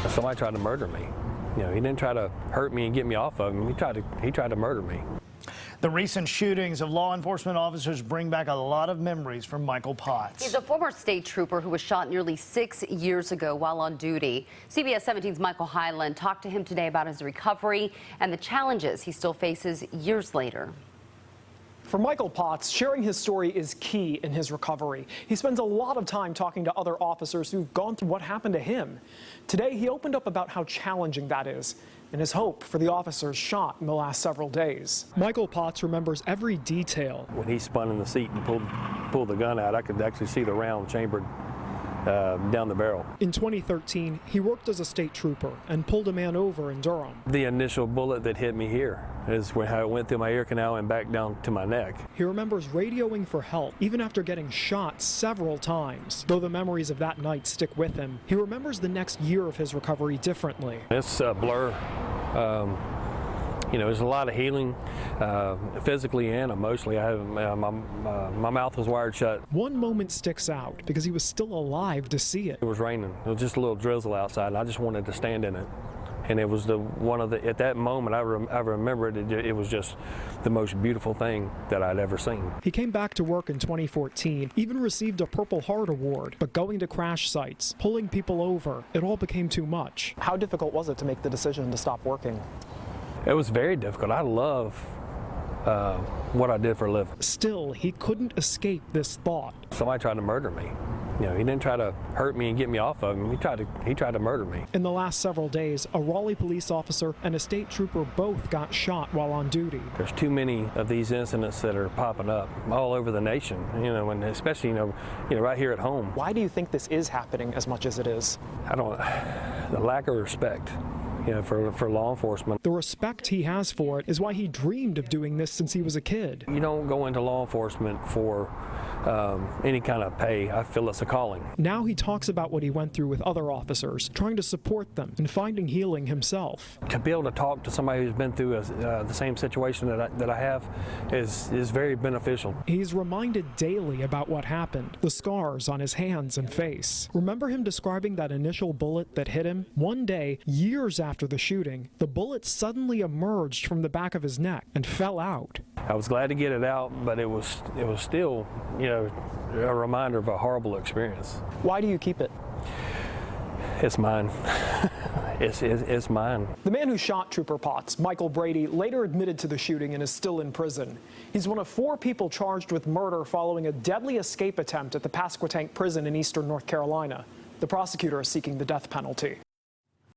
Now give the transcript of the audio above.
Somebody tried to murder me. You know, he didn't try to hurt me and get me off of him. He tried to murder me. The recent shootings of law enforcement officers bring back a lot of memories for Michael Potts. He's a former state trooper who was shot nearly 6 years ago while on duty. CBS 17's Michael Hyland talked to him today about his recovery and the challenges he still faces years later. For Michael Potts, sharing his story is key in his recovery. He spends a lot of time talking to other officers who've gone through what happened to him. Today, he opened up about how challenging that is and his hope for the officers shot in the last several days. Michael Potts remembers every detail. When he spun in the seat and pulled the gun out, I could actually see the round chambered down the barrel. In 2013, he worked as a state trooper and pulled a man over in Durham. The initial bullet that hit me here is how it went through my ear canal and back down to my neck. He remembers radioing for help even after getting shot several times. Though the memories of that night stick with him, he remembers the next year of his recovery differently. It's a blur. You know, there's a lot of healing, physically and emotionally. My mouth was wired shut. One moment sticks out because he was still alive to see it. It was raining. It was just a little drizzle outside, and I just wanted to stand in it. And it was at that moment, I remember it was just the most beautiful thing that I'd ever seen. He came back to work in 2014, even received a Purple Heart Award, but going to crash sites, pulling people over, it all became too much. How difficult was it to make the decision to stop working? It was very difficult. I love what I did for a living. Still, he couldn't escape this thought. Somebody tried to murder me. You know, he didn't try to hurt me and get me off of him. He tried to murder me. In the last several days, a Raleigh police officer and a state trooper both got shot while on duty. There's too many of these incidents that are popping up all over the nation, you know, and especially, you know, right here at home. Why do you think this is happening as much as it is? The lack of respect. You know, for law enforcement. The respect he has for it is why he dreamed of doing this since he was a kid. You don't go into law enforcement for any kind of pay. I feel it's a calling. Now he talks about what he went through with other officers, trying to support them and finding healing himself. To be able to talk to somebody who's been through the same situation that I have is very beneficial. He's reminded daily about what happened, the scars on his hands and face. Remember him describing that initial bullet that hit him? One day, years after the shooting, the bullet suddenly emerged from the back of his neck and fell out. I was glad to get it out, but it was still, you know, a reminder of a horrible experience. Why do you keep it? It's mine. It's mine. The man who shot Trooper Potts, Michael Brady, later admitted to the shooting and is still in prison. He's one of 4 people charged with murder following a deadly escape attempt at the Pasquotank prison in eastern North Carolina. The prosecutor is seeking the death penalty.